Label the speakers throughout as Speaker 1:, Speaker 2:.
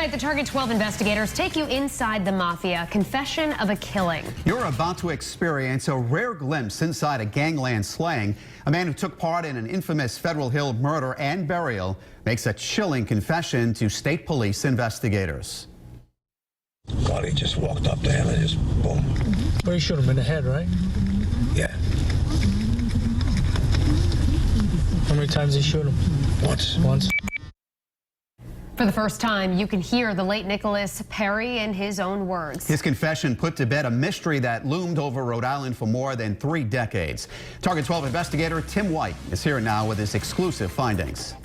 Speaker 1: Tonight, the Target 12 investigators take you inside the mafia, confession of a killing.
Speaker 2: You're about to experience a rare glimpse inside a gangland slaying. A man who took part in an infamous Federal Hill murder and burial makes a chilling confession to state police investigators.
Speaker 3: God, he just walked up to him and just boom.
Speaker 4: Well, you shot him in the head, right?
Speaker 3: Yeah.
Speaker 4: How many times did he shoot him?
Speaker 3: Once.
Speaker 1: For the first time, you can hear the late Nicholas Perry in his own words.
Speaker 2: His confession put to bed a mystery that loomed over Rhode Island for more than 3 decades. Target 12 investigator Tim White is here now with his exclusive findings.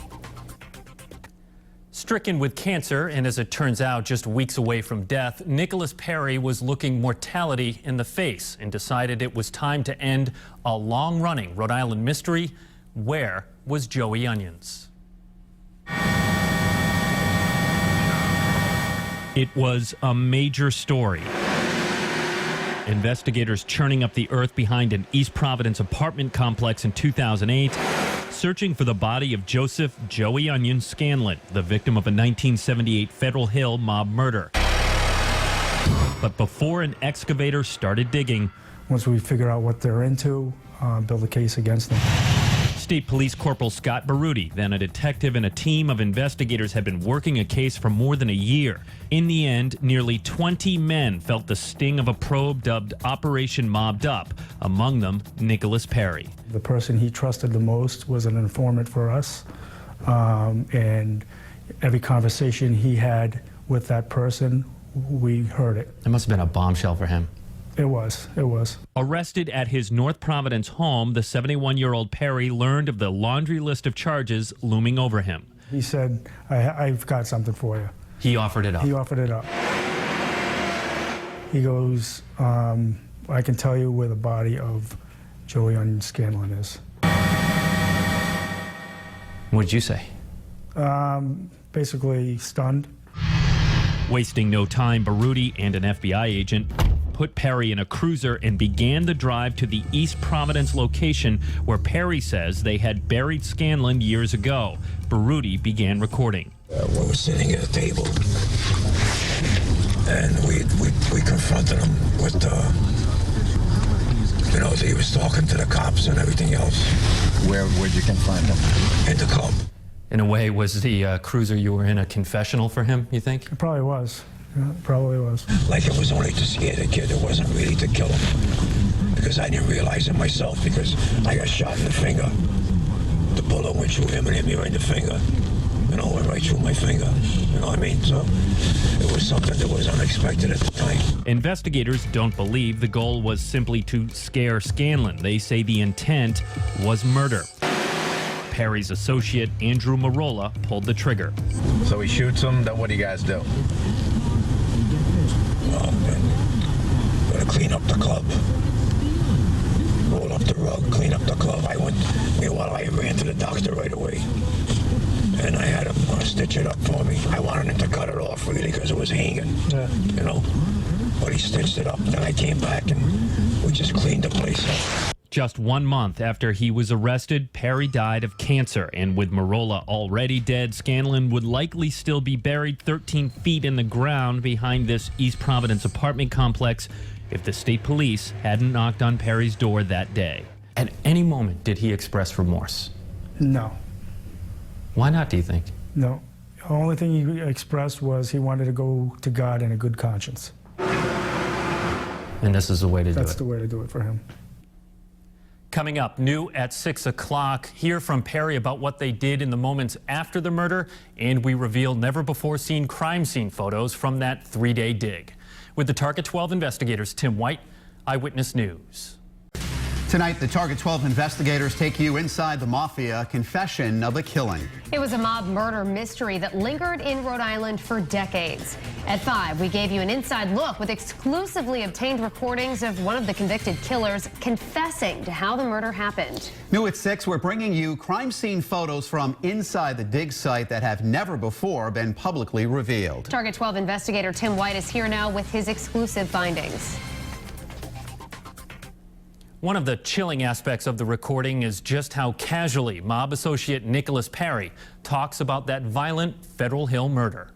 Speaker 5: Stricken with cancer and, as it turns out, just weeks away from death, Nicholas Perry was looking mortality in the face and decided it was time to end a long-running Rhode Island mystery. Where was Joey Onions? It was a major story. Investigators churning up the earth behind an East Providence apartment complex in 2008, searching for the body of Joseph Joey Onion Scanlon, the victim of a 1978 Federal Hill mob murder. But before an excavator started digging,
Speaker 6: once we figure out what they're into, build a case against them.
Speaker 5: State Police Corporal Scott Baruti, then a detective, and a team of investigators had been working a case for more than a year. In the end, nearly 20 men felt the sting of a probe dubbed Operation Mobbed Up, among them Nicholas Perry.
Speaker 6: The person he trusted the most was an informant for us, and every conversation he had with that person, we heard it.
Speaker 7: It must have been a bombshell for him.
Speaker 6: It was.
Speaker 5: Arrested at his North Providence home, the 71-year-old Perry learned of the laundry list of charges looming over him.
Speaker 6: He said, I've got something for you.
Speaker 7: He offered it up.
Speaker 6: He offered it up. He goes, I can tell you where the body of Joey Onion Scanlon is.
Speaker 7: What did you say?
Speaker 6: Basically stunned.
Speaker 5: Wasting no time, Baruti and an FBI agent put Perry in a cruiser and began the drive to the East Providence location where Perry says they had buried Scanlon years ago. Baruti began recording.
Speaker 3: We were sitting at a table, and we confronted him with, he was talking to the cops and everything else.
Speaker 8: Where'd you confront him?
Speaker 3: In the club.
Speaker 7: In a way, was the cruiser you were in a confessional for him, you think?
Speaker 6: It probably was. Yeah, it probably was.
Speaker 3: Like it was only to scare the kid. It wasn't really to kill him. Because I didn't realize it myself, because I got shot in the finger. The bullet went through him and hit me right in the finger. Went right through my finger. You know what I mean? So it was something that was unexpected at the time.
Speaker 5: Investigators don't believe the goal was simply to scare Scanlon. They say the intent was murder. Perry's associate, Andrew Marola, pulled the trigger.
Speaker 8: So he shoots him, then what do you guys do?
Speaker 3: Well, then, gotta clean up the club. Roll up the rug, clean up the club. Meanwhile, I ran to the doctor right away. And I had him stitch it up for me. I wanted him to cut it off, really, because it was hanging, But he stitched it up. Then I came back, and we just cleaned the place up.
Speaker 5: Just 1 month after he was arrested, Perry died of cancer, and with Marola already dead, Scanlon would likely still be buried 13 feet in the ground behind this East Providence apartment complex if the state police hadn't knocked on Perry's door that day.
Speaker 7: At any moment, did he express remorse?
Speaker 6: No.
Speaker 7: Why not, do you think?
Speaker 6: No. The only thing he expressed was he wanted to go to God in a good conscience.
Speaker 7: And this is the way to do it?
Speaker 6: That's the way to do it for him.
Speaker 5: Coming up, new at 6 o'clock, hear from Perry about what they did in the moments after the murder, and we reveal never-before-seen crime scene photos from that 3-day dig. With the Target 12 investigators, Tim White, Eyewitness News.
Speaker 2: Tonight, the Target 12 investigators take you inside the mafia, confession of a killing.
Speaker 1: It was a mob murder mystery that lingered in Rhode Island for decades. At 5, we gave you an inside look with exclusively obtained recordings of one of the convicted killers confessing to how the murder happened.
Speaker 2: New at 6, we're bringing you crime scene photos from inside the dig site that have never before been publicly revealed.
Speaker 1: Target 12 investigator Tim White is here now with his exclusive findings.
Speaker 5: One of the chilling aspects of the recording is just how casually mob associate Nicholas Perry talks about that violent Federal Hill murder.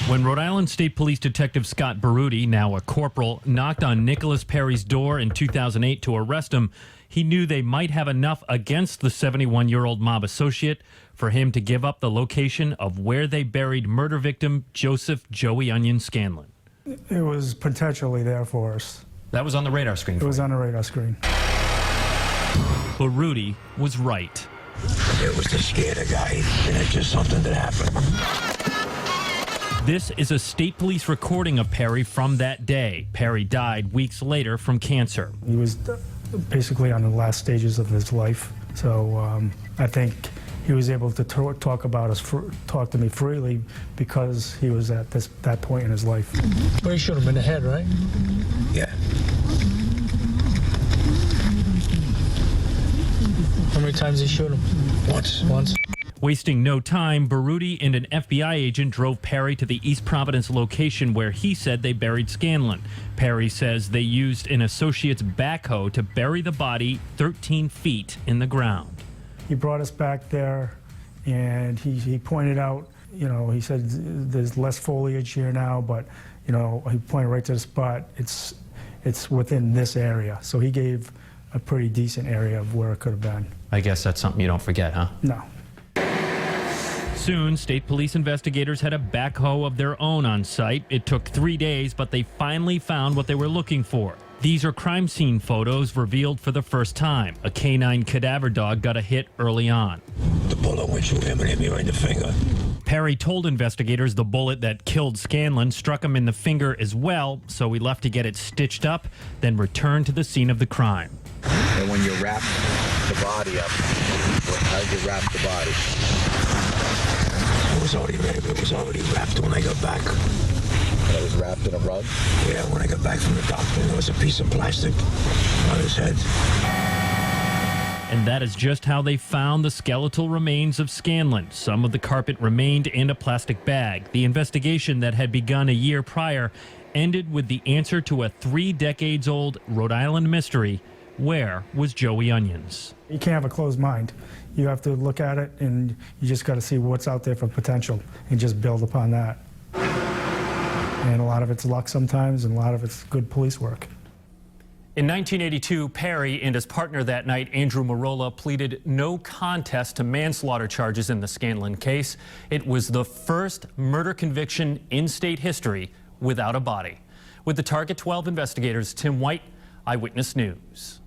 Speaker 5: When Rhode Island State Police Detective Scott Baruti, now a corporal, knocked on Nicholas Perry's door in 2008 to arrest him, he knew they might have enough against the 71-year-old mob associate for him to give up the location of where they buried murder victim Joseph Joey Onion Scanlon.
Speaker 6: It was potentially there for us.
Speaker 7: That was on the radar screen.
Speaker 6: It was on the radar screen.
Speaker 5: Baruti was right.
Speaker 3: It was to scare the guy, and it's just something that happened.
Speaker 5: This is a state police recording of Perry from that day. Perry died weeks later from cancer.
Speaker 6: He was basically on the last stages of his life, so I think he was able to talk to me freely because he was at that point in his life.
Speaker 4: Well, you shot him in the head, right?
Speaker 3: Yeah.
Speaker 4: How many times did you shoot him? Once.
Speaker 5: Wasting no time, Baruti and an FBI agent drove Perry to the East Providence location where he said they buried Scanlon. Perry says they used an associate's backhoe to bury the body 13 feet in the ground.
Speaker 6: He brought us back there, and he pointed out, you know, he said there's less foliage here now, but, you know, he pointed right to the spot. It's within this area. So he gave a pretty decent area of where it could have been.
Speaker 7: I guess that's something you don't forget, huh?
Speaker 6: No.
Speaker 5: Soon, state police investigators had a backhoe of their own on site. It took 3 days, but they finally found what they were looking for. These are crime scene photos revealed for the first time. A canine cadaver dog got a hit early on.
Speaker 3: The bullet went through him and hit me right in the finger.
Speaker 5: Perry told investigators the bullet that killed Scanlon struck him in the finger as well, so he left to get it stitched up, then returned to the scene of the crime.
Speaker 8: And when you wrap the body up, how did you wrap the body?
Speaker 3: It was already wrapped when I got back.
Speaker 8: It was wrapped in a rug?
Speaker 3: Yeah, when I got back from the doctor, there was a piece of plastic on his head.
Speaker 5: And that is just how they found the skeletal remains of Scanlon. Some of the carpet remained in a plastic bag. The investigation that had begun a year prior ended with the answer to a 3 decades old Rhode Island mystery. Where was Joey Onions?
Speaker 6: You can't have a closed mind. You have to look at it, and you just got to see what's out there for potential and just build upon that. And a lot of it's luck sometimes, and a lot of it's good police work.
Speaker 7: In 1982, Perry and his partner that night, Andrew Marola, pleaded no contest to manslaughter charges in the Scanlon case. It was the first murder conviction in state history without a body. With the Target 12 investigators, Tim White, Eyewitness News.